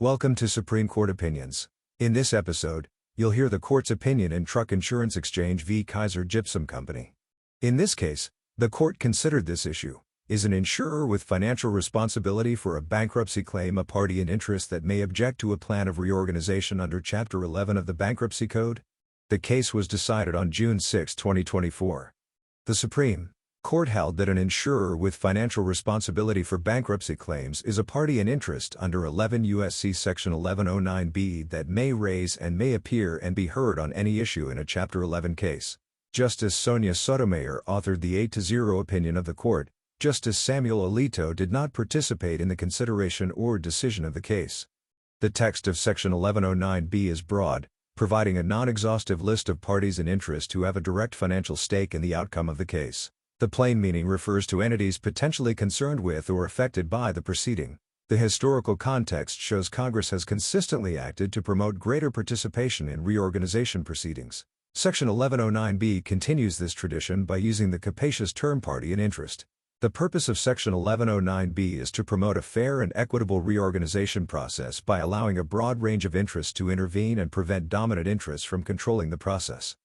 Welcome to Supreme Court Opinions. In this episode, you'll hear the court's opinion in Truck Insurance Exchange v. Kaiser Gypsum Co. In this case, the court considered this issue: is an insurer with financial responsibility for a bankruptcy claim a party in interest that may object to a plan of reorganization under Chapter 11 of the Bankruptcy Code? The case was decided on June 6, 2024. The Supreme Court held that an insurer with financial responsibility for bankruptcy claims is a party in interest under 11 U.S.C. Section 1109B that may raise and may appear and be heard on any issue in a Chapter 11 case. Justice Sonia Sotomayor authored the 8-0 opinion of the court. Justice Samuel Alito did not participate in the consideration or decision of the case. The text of Section 1109B is broad, providing a non-exhaustive list of parties in interest who have a direct financial stake in the outcome of the case. The plain meaning refers to entities potentially concerned with or affected by the proceeding. The historical context shows Congress has consistently acted to promote greater participation in reorganization proceedings. Section 1109B continues this tradition by using the capacious term party in interest. The purpose of Section 1109B is to promote a fair and equitable reorganization process by allowing a broad range of interests to intervene and prevent dominant interests from controlling the process.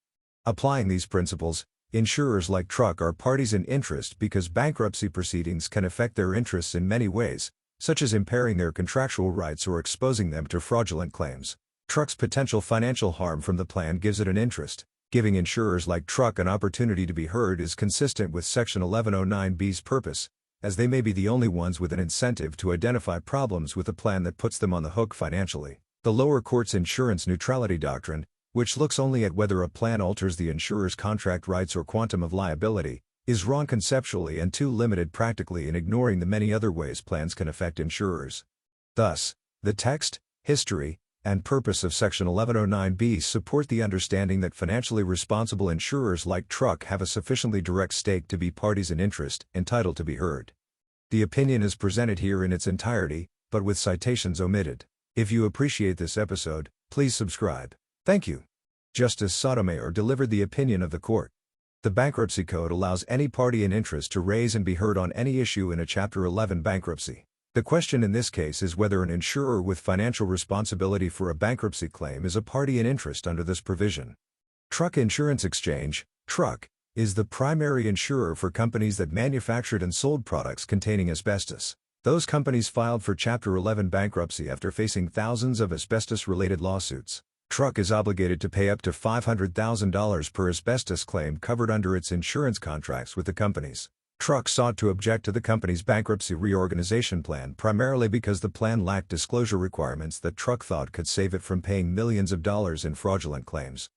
Applying these principles, insurers like Truck are parties in interest because bankruptcy proceedings can affect their interests in many ways, such as impairing their contractual rights or exposing them to fraudulent claims. Truck's potential financial harm from the plan gives it an interest. Giving insurers like Truck an opportunity to be heard is consistent with Section 1109B's purpose, as they may be the only ones with an incentive to identify problems with a plan that puts them on the hook financially. The lower court's insurance neutrality doctrine, which looks only at whether a plan alters the insurer's contract rights or quantum of liability, is wrong conceptually and too limited practically in ignoring the many other ways plans can affect insurers. Thus, the text, history, and purpose of Section 1109B support the understanding that financially responsible insurers like Truck have a sufficiently direct stake to be parties in interest, entitled to be heard. The opinion is presented here in its entirety, but with citations omitted. If you appreciate this episode, please subscribe. Thank you. Justice Sotomayor delivered the opinion of the court. The Bankruptcy Code allows any party in interest to raise and be heard on any issue in a Chapter 11 bankruptcy. The question in this case is whether an insurer with financial responsibility for a bankruptcy claim is a party in interest under this provision. Truck Insurance Exchange, Truck, is the primary insurer for companies that manufactured and sold products containing asbestos. Those companies filed for Chapter 11 bankruptcy after facing thousands of asbestos-related lawsuits. Truck is obligated to pay up to $500,000 per asbestos claim covered under its insurance contracts with the companies. Truck sought to object to the company's bankruptcy reorganization plan primarily because the plan lacked disclosure requirements that Truck thought could save it from paying millions of dollars in fraudulent claims.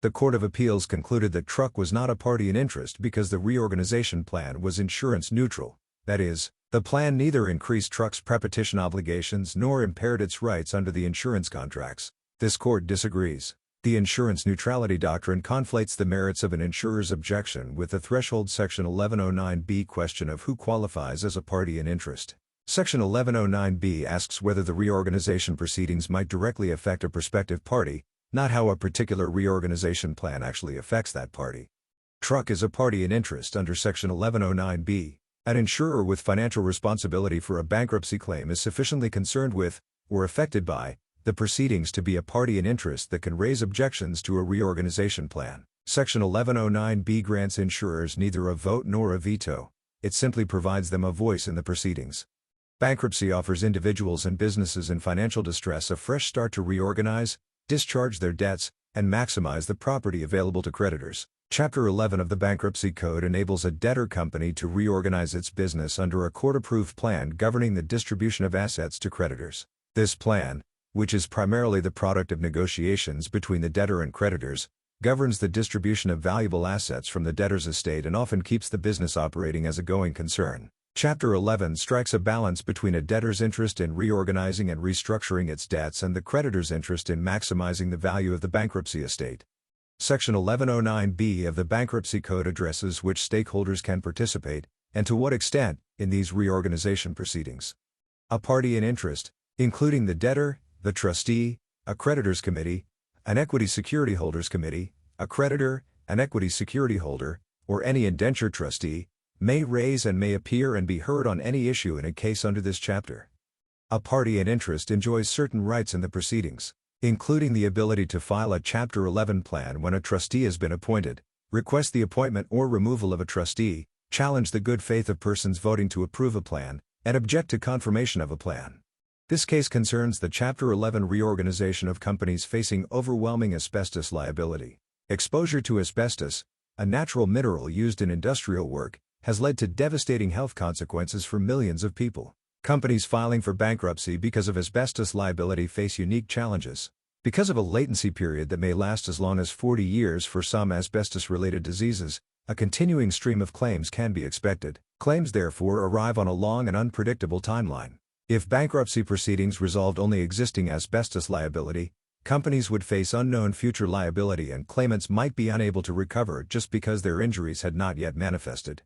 The Court of Appeals concluded that Truck was not a party in interest because the reorganization plan was insurance neutral. That is, the plan neither increased Truck's prepetition obligations nor impaired its rights under the insurance contracts. This court disagrees. The insurance neutrality doctrine conflates the merits of an insurer's objection with the threshold Section 1109B question of who qualifies as a party in interest. Section 1109B asks whether the reorganization proceedings might directly affect a prospective party, not how a particular reorganization plan actually affects that party. Truck is a party in interest under Section 1109B. An insurer with financial responsibility for a bankruptcy claim is sufficiently concerned with, or affected by, the proceedings to be a party in interest that can raise objections to a reorganization plan. Section 1109B grants insurers neither a vote nor a veto. It simply provides them a voice in the proceedings. Bankruptcy offers individuals and businesses in financial distress a fresh start to reorganize, discharge their debts, and maximize the property available to creditors. Chapter 11 of the Bankruptcy Code enables a debtor company to reorganize its business under a court-approved plan governing the distribution of assets to creditors. This plan, which is primarily the product of negotiations between the debtor and creditors, governs the distribution of valuable assets from the debtor's estate and often keeps the business operating as a going concern. Chapter 11 strikes a balance between a debtor's interest in reorganizing and restructuring its debts and the creditor's interest in maximizing the value of the bankruptcy estate. Section 1109B of the Bankruptcy Code addresses which stakeholders can participate, and to what extent, in these reorganization proceedings. A party in interest, including the debtor, the trustee, a creditors committee, an equity security holders committee, a creditor, an equity security holder, or any indenture trustee, may raise and may appear and be heard on any issue in a case under this chapter. A party in interest enjoys certain rights in the proceedings, including the ability to file a Chapter 11 plan when a trustee has been appointed, request the appointment or removal of a trustee, challenge the good faith of persons voting to approve a plan, and object to confirmation of a plan. This case concerns the Chapter 11 reorganization of companies facing overwhelming asbestos liability. Exposure to asbestos, a natural mineral used in industrial work, has led to devastating health consequences for millions of people. Companies filing for bankruptcy because of asbestos liability face unique challenges. Because of a latency period that may last as long as 40 years for some asbestos-related diseases, a continuing stream of claims can be expected. Claims therefore arrive on a long and unpredictable timeline. If bankruptcy proceedings resolved only existing asbestos liability, companies would face unknown future liability and claimants might be unable to recover just because their injuries had not yet manifested.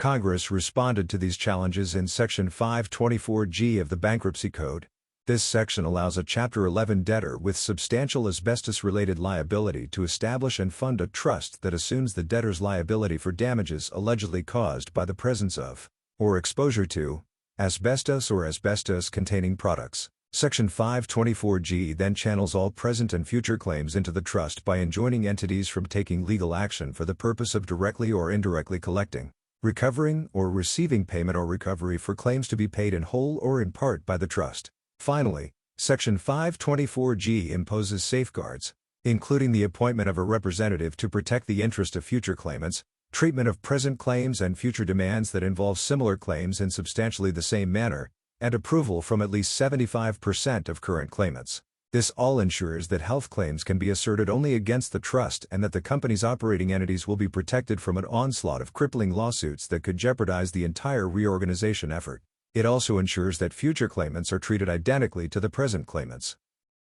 Congress responded to these challenges in Section 524G of the Bankruptcy Code. This section allows a Chapter 11 debtor with substantial asbestos-related liability to establish and fund a trust that assumes the debtor's liability for damages allegedly caused by the presence of, or exposure to, asbestos or asbestos-containing products. Section 524G then channels all present and future claims into the trust by enjoining entities from taking legal action for the purpose of directly or indirectly collecting, recovering, or receiving payment or recovery for claims to be paid in whole or in part by the trust. Finally, Section 524G imposes safeguards, including the appointment of a representative to protect the interest of future claimants, treatment of present claims and future demands that involve similar claims in substantially the same manner, and approval from at least 75% of current claimants. This all ensures that health claims can be asserted only against the trust and that the company's operating entities will be protected from an onslaught of crippling lawsuits that could jeopardize the entire reorganization effort. It also ensures that future claimants are treated identically to the present claimants.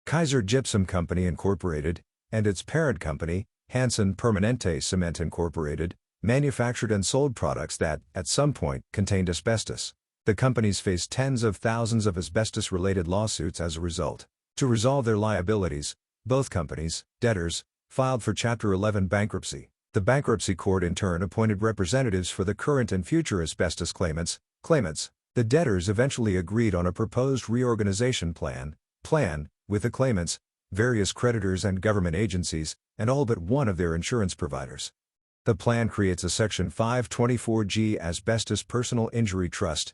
Kaiser Gypsum Co. Incorporated, and its parent company, Hansen Permanente Cement Incorporated, manufactured and sold products that, at some point, contained asbestos. The companies faced tens of thousands of asbestos-related lawsuits as a result. To resolve their liabilities, both companies, debtors, filed for Chapter 11 bankruptcy. The bankruptcy court in turn appointed representatives for the current and future asbestos claimants. The debtors eventually agreed on a proposed reorganization plan, with the claimants, various creditors and government agencies, and all but one of their insurance providers. The plan creates a Section 524G Asbestos Personal Injury Trust,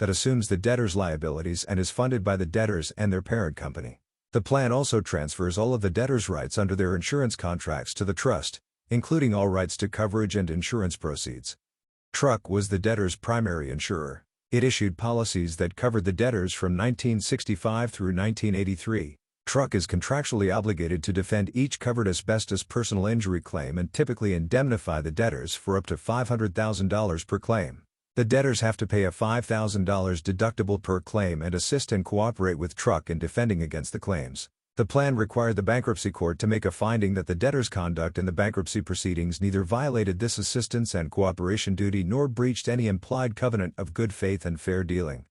that assumes the debtors' liabilities and is funded by the debtors and their parent company. The plan also transfers all of the debtors' rights under their insurance contracts to the trust, including all rights to coverage and insurance proceeds. Truck was the debtors' primary insurer. It issued policies that covered the debtors from 1965 through 1983. Truck is contractually obligated to defend each covered asbestos personal injury claim and typically indemnify the debtors for up to $500,000 per claim. The debtors have to pay a $5,000 deductible per claim and assist and cooperate with Truck in defending against the claims. The plan required the bankruptcy court to make a finding that the debtors' conduct in the bankruptcy proceedings neither violated this assistance and cooperation duty nor breached any implied covenant of good faith and fair dealing.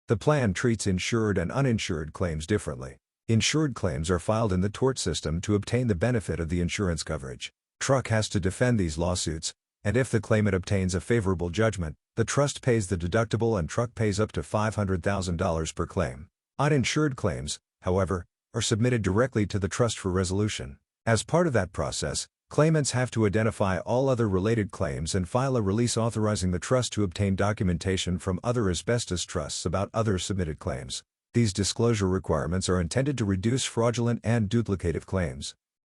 The plan treats insured and uninsured claims differently. Insured claims are filed in the tort system to obtain the benefit of the insurance coverage. Truck has to defend these lawsuits, and if the claimant obtains a favorable judgment, the trust pays the deductible and Truck pays up to $500,000 per claim. Uninsured claims, however, are submitted directly to the trust for resolution. As part of that process, claimants have to identify all other related claims and file a release authorizing the trust to obtain documentation from other asbestos trusts about other submitted claims. These disclosure requirements are intended to reduce fraudulent and duplicative claims.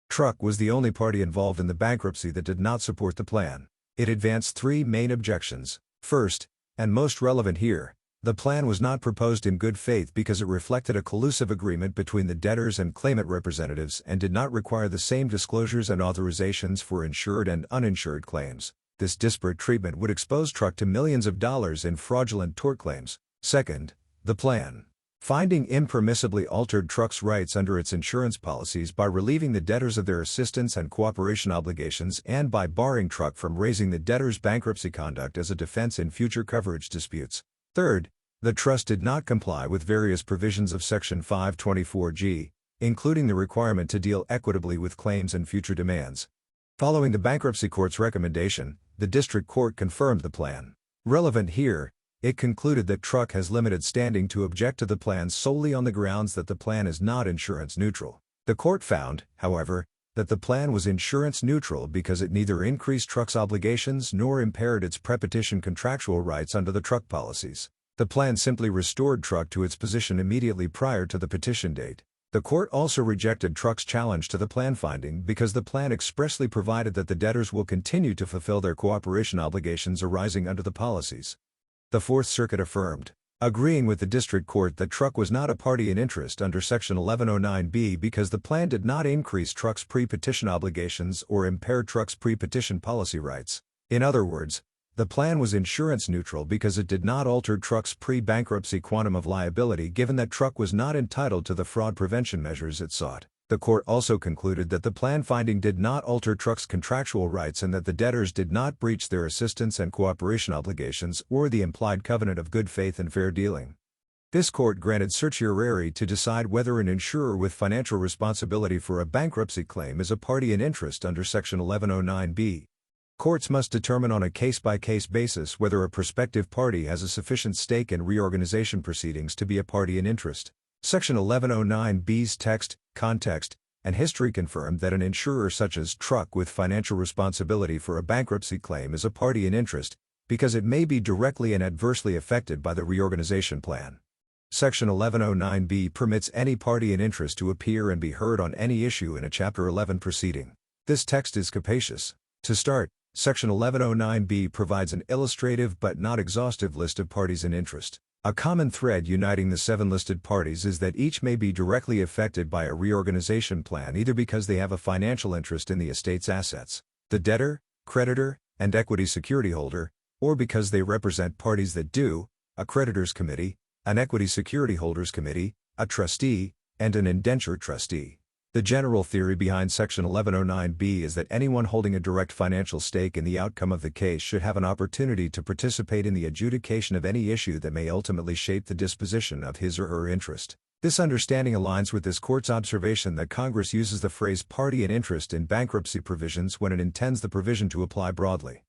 Truck was the only party involved in the bankruptcy that did not support the plan. It advanced three main objections. First, and most relevant here, the plan was not proposed in good faith because it reflected a collusive agreement between the debtors and claimant representatives and did not require the same disclosures and authorizations for insured and uninsured claims. This disparate treatment would expose Truck to millions of dollars in fraudulent tort claims. Second, the plan, finding impermissibly altered Truck's rights under its insurance policies by relieving the debtors of their assistance and cooperation obligations and by barring Truck from raising the debtors' bankruptcy conduct as a defense in future coverage disputes. Third, the trust did not comply with various provisions of Section 524G, including the requirement to deal equitably with claims and future demands. Following the bankruptcy court's recommendation, the district court confirmed the plan. Relevant here, It concluded that Truck has limited standing to object to the plan solely on the grounds that the plan is not insurance neutral. The court found, however, that the plan was insurance neutral because it neither increased Truck's obligations nor impaired its pre-petition contractual rights under the Truck policies. The plan simply restored Truck to its position immediately prior to the petition date. The court also rejected Truck's challenge to the plan finding because the plan expressly provided that the debtors will continue to fulfill their cooperation obligations arising under the policies. The Fourth Circuit affirmed, agreeing with the district court that Truck was not a party in interest under Section 1109B because the plan did not increase Truck's pre-petition obligations or impair Truck's pre-petition policy rights. In other words, the plan was insurance neutral because it did not alter Truck's pre-bankruptcy quantum of liability given that Truck was not entitled to the fraud prevention measures it sought. The court also concluded that the plan finding did not alter Truck's contractual rights and that the debtors did not breach their assistance and cooperation obligations or the implied covenant of good faith and fair dealing. This court granted certiorari to decide whether an insurer with financial responsibility for a bankruptcy claim is a party in interest under Section 1109B. Courts must determine on a case-by-case basis whether a prospective party has a sufficient stake in reorganization proceedings to be a party in interest. Section 1109B's text, context, and history confirm that an insurer such as Truck with financial responsibility for a bankruptcy claim is a party in interest, because it may be directly and adversely affected by the reorganization plan. Section 1109B permits any party in interest to appear and be heard on any issue in a Chapter 11 proceeding. This text is capacious. To start, Section 1109B provides an illustrative but not exhaustive list of parties in interest. A common thread uniting the 7 listed parties is that each may be directly affected by a reorganization plan either because they have a financial interest in the estate's assets, the debtor, creditor, and equity security holder, or because they represent parties that do, a creditors committee, an equity security holders committee, a trustee, and an indenture trustee. The general theory behind Section 1109B is that anyone holding a direct financial stake in the outcome of the case should have an opportunity to participate in the adjudication of any issue that may ultimately shape the disposition of his or her interest. This understanding aligns with this court's observation that Congress uses the phrase party in interest in bankruptcy provisions when it intends the provision to apply broadly.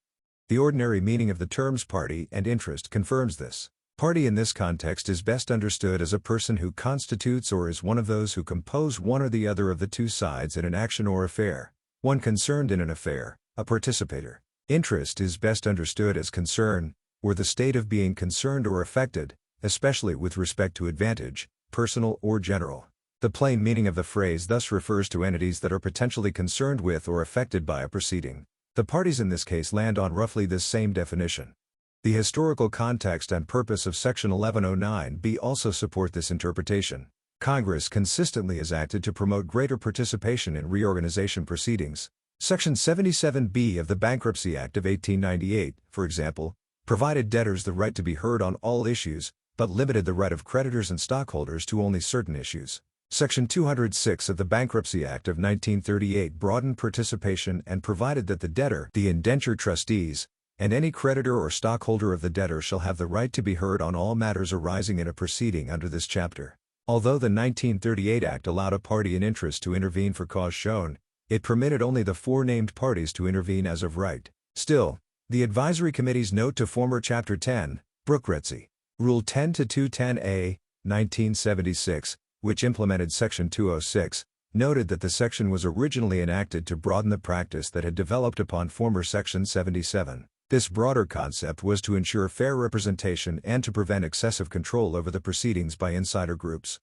The ordinary meaning of the terms party and interest confirms this. Party in this context is best understood as a person who constitutes or is one of those who compose one or the other of the two sides in an action or affair. One concerned in an affair, a participator. Interest is best understood as concern, or the state of being concerned or affected, especially with respect to advantage, personal or general. The plain meaning of the phrase thus refers to entities that are potentially concerned with or affected by a proceeding. The parties in this case land on roughly this same definition. The historical context and purpose of Section 1109B also support this interpretation. Congress consistently has acted to promote greater participation in reorganization proceedings. Section 77B of the Bankruptcy Act of 1898, for example, provided debtors the right to be heard on all issues, but limited the right of creditors and stockholders to only certain issues. Section 206 of the Bankruptcy Act of 1938 broadened participation and provided that the debtor, the indenture trustees, and any creditor or stockholder of the debtor shall have the right to be heard on all matters arising in a proceeding under this chapter. Although the 1938 Act allowed a party in interest to intervene for cause shown, it permitted only the 4 named parties to intervene as of right. Still, the Advisory Committee's note to former Chapter 10, Brookretzi, Rule 10-210A, 1976, which implemented Section 206, noted that the section was originally enacted to broaden the practice that had developed upon former Section 77. This broader concept was to ensure fair representation and to prevent excessive control over the proceedings by insider groups.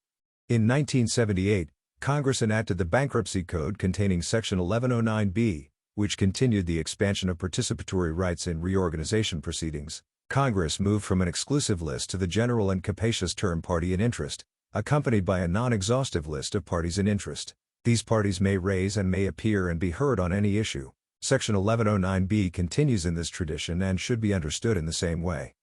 In 1978, Congress enacted the Bankruptcy Code containing Section 1109B, which continued the expansion of participatory rights in reorganization proceedings. Congress moved from an exclusive list to the general and capacious term party in interest, accompanied by a non-exhaustive list of parties in interest. These parties may raise and may appear and be heard on any issue. Section 1109B continues in this tradition and should be understood in the same way.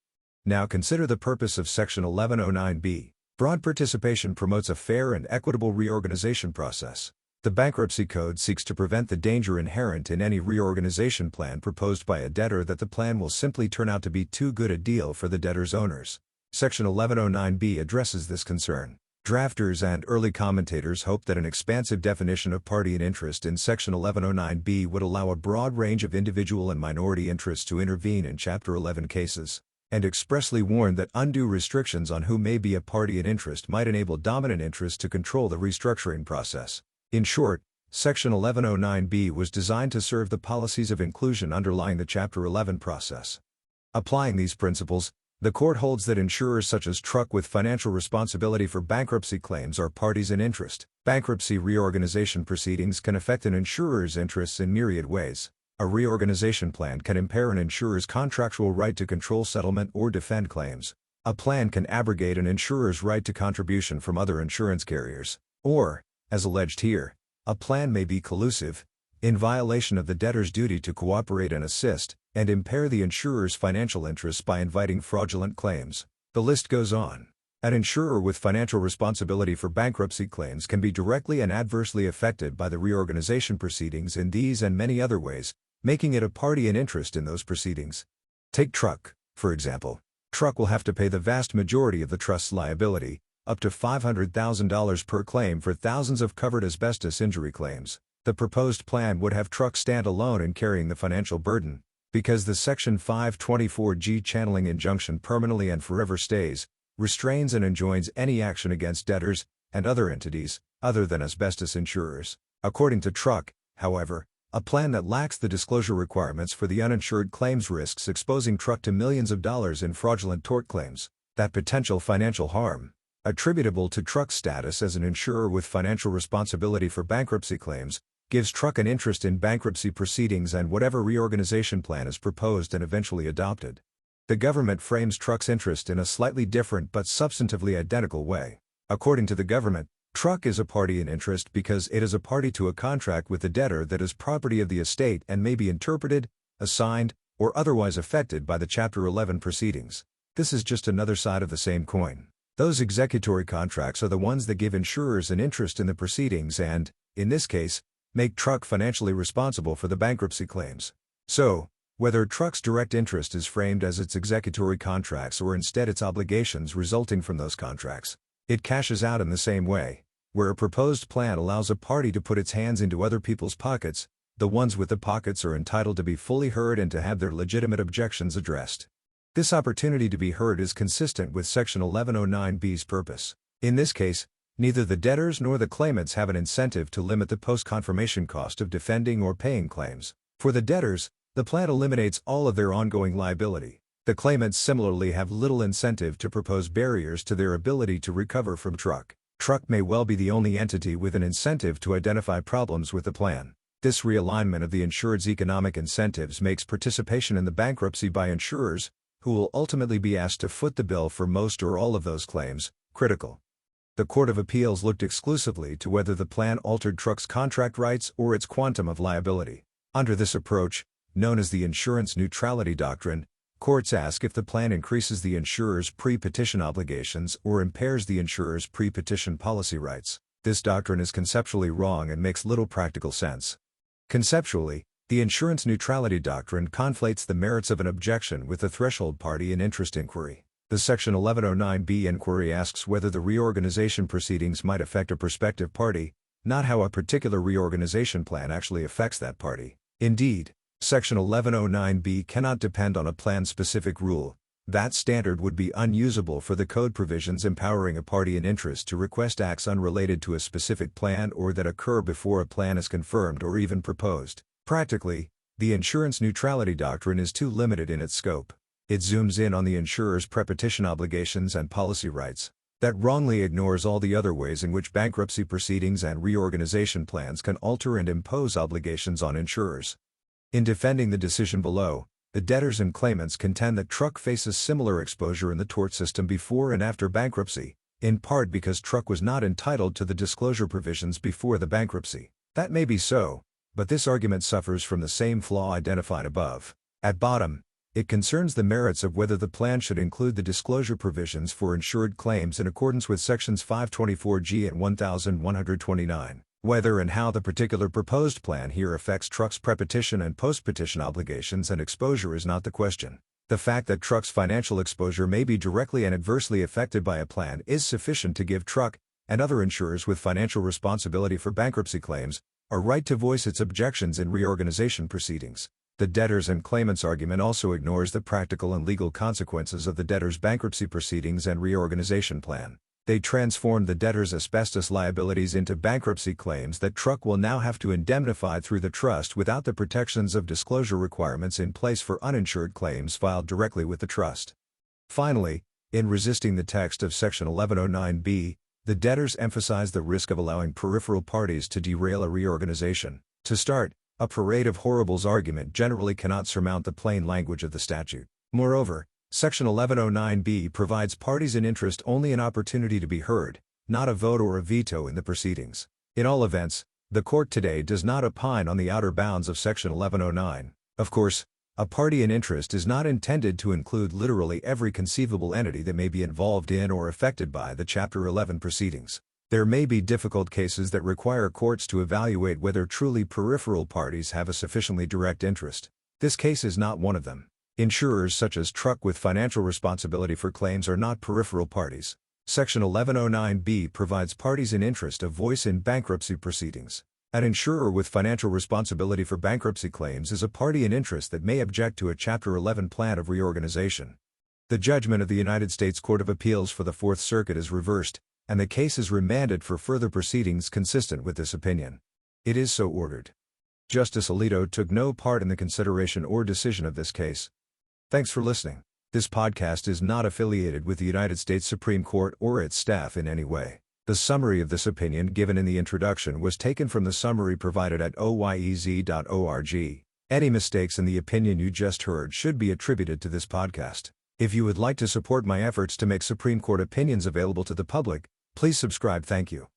Now consider the purpose of Section 1109B. Broad participation promotes a fair and equitable reorganization process. The Bankruptcy Code seeks to prevent the danger inherent in any reorganization plan proposed by a debtor that the plan will simply turn out to be too good a deal for the debtor's owners. Section 1109B addresses this concern. Drafters and early commentators hoped that an expansive definition of party in interest in Section 1109B would allow a broad range of individual and minority interests to intervene in Chapter 11 cases. and expressly warned that undue restrictions on who may be a party in interest might enable dominant interest to control the restructuring process. In short, Section 1109B was designed to serve the policies of inclusion underlying the Chapter 11 process. Applying these principles, the court holds that insurers such as Truck with financial responsibility for bankruptcy claims are parties in interest. Bankruptcy reorganization proceedings can affect an insurer's interests in myriad ways. A reorganization plan can impair an insurer's contractual right to control settlement or defend claims. A plan can abrogate an insurer's right to contribution from other insurance carriers. Or, as alleged here, a plan may be collusive, in violation of the debtor's duty to cooperate and assist, and impair the insurer's financial interests by inviting fraudulent claims. The list goes on. An insurer with financial responsibility for bankruptcy claims can be directly and adversely affected by the reorganization proceedings in these and many other ways, making it a party in interest in those proceedings. Take Truck, for example. Truck will have to pay the vast majority of the trust's liability, up to $500,000 per claim for thousands of covered asbestos injury claims. The proposed plan would have Truck stand alone in carrying the financial burden, because the Section 524G channeling injunction permanently and forever stays, restrains and enjoins any action against debtors and other entities, other than asbestos insurers. According to Truck, however, a plan that lacks the disclosure requirements for the uninsured claims risks exposing Truck to millions of dollars in fraudulent tort claims. That potential financial harm, attributable to Truck's status as an insurer with financial responsibility for bankruptcy claims, gives Truck an interest in bankruptcy proceedings and whatever reorganization plan is proposed and eventually adopted. The government frames Truck's interest in a slightly different but substantively identical way. According to the government, Truck is a party in interest because it is a party to a contract with the debtor that is property of the estate and may be interpreted, assigned, or otherwise affected by the Chapter 11 proceedings. This is just another side of the same coin. Those executory contracts are the ones that give insurers an interest in the proceedings and, in this case, make Truck financially responsible for the bankruptcy claims. So, whether Truck's direct interest is framed as its executory contracts or instead its obligations resulting from those contracts, it cashes out in the same way. Where a proposed plan allows a party to put its hands into other people's pockets, the ones with the pockets are entitled to be fully heard and to have their legitimate objections addressed. This opportunity to be heard is consistent with Section 1109B's purpose. In this case, neither the debtors nor the claimants have an incentive to limit the post-confirmation cost of defending or paying claims. For the debtors, the plan eliminates all of their ongoing liability. The claimants similarly have little incentive to propose barriers to their ability to recover from Truck. Truck may well be the only entity with an incentive to identify problems with the plan. This realignment of the insured's economic incentives makes participation in the bankruptcy by insurers, who will ultimately be asked to foot the bill for most or all of those claims, critical. The Court of Appeals looked exclusively to whether the plan altered Truck's contract rights or its quantum of liability. Under this approach, known as the insurance neutrality doctrine, courts ask if the plan increases the insurer's pre-petition obligations or impairs the insurer's pre-petition policy rights. This doctrine is conceptually wrong and makes little practical sense. Conceptually, the insurance neutrality doctrine conflates the merits of an objection with the threshold party in interest inquiry. The Section 1109B inquiry asks whether the reorganization proceedings might affect a prospective party, not how a particular reorganization plan actually affects that party. Indeed, Section 1109B cannot depend on a plan-specific rule. That standard would be unusable for the code provisions empowering a party in interest to request acts unrelated to a specific plan or that occur before a plan is confirmed or even proposed. Practically, the insurance neutrality doctrine is too limited in its scope. It zooms in on the insurer's pre-petition obligations and policy rights. That wrongly ignores all the other ways in which bankruptcy proceedings and reorganization plans can alter and impose obligations on insurers. In defending the decision below, the debtors and claimants contend that Truck faces similar exposure in the tort system before and after bankruptcy, in part because Truck was not entitled to the disclosure provisions before the bankruptcy. That may be so, but this argument suffers from the same flaw identified above. At bottom, it concerns the merits of whether the plan should include the disclosure provisions for insured claims in accordance with Sections 524G and 1129. Whether and how the particular proposed plan here affects Truck's pre-petition and post-petition obligations and exposure is not the question. The fact that Truck's financial exposure may be directly and adversely affected by a plan is sufficient to give Truck, and other insurers with financial responsibility for bankruptcy claims, a right to voice its objections in reorganization proceedings. The debtors and claimants argument also ignores the practical and legal consequences of the debtor's bankruptcy proceedings and reorganization plan. They transformed the debtor's asbestos liabilities into bankruptcy claims that Truck will now have to indemnify through the trust without the protections of disclosure requirements in place for uninsured claims filed directly with the trust. Finally, in resisting the text of Section 1109B, the debtors emphasize the risk of allowing peripheral parties to derail a reorganization. To start, a parade of horribles argument generally cannot surmount the plain language of the statute. Moreover, Section 1109B provides parties in interest only an opportunity to be heard, not a vote or a veto in the proceedings. In all events, the court today does not opine on the outer bounds of Section 1109. Of course, a party in interest is not intended to include literally every conceivable entity that may be involved in or affected by the Chapter 11 proceedings. There may be difficult cases that require courts to evaluate whether truly peripheral parties have a sufficiently direct interest. This case is not one of them. Insurers such as Truck with financial responsibility for claims are not peripheral parties. Section 1109B provides parties in interest a voice in bankruptcy proceedings. An insurer with financial responsibility for bankruptcy claims is a party in interest that may object to a Chapter 11 plan of reorganization. The judgment of the United States Court of Appeals for the Fourth Circuit is reversed, and the case is remanded for further proceedings consistent with this opinion. It is so ordered. Justice Alito took no part in the consideration or decision of this case. Thanks for listening. This podcast is not affiliated with the United States Supreme Court or its staff in any way. The summary of this opinion given in the introduction was taken from the summary provided at oyez.org. Any mistakes in the opinion you just heard should be attributed to this podcast. If you would like to support my efforts to make Supreme Court opinions available to the public, please subscribe. Thank you.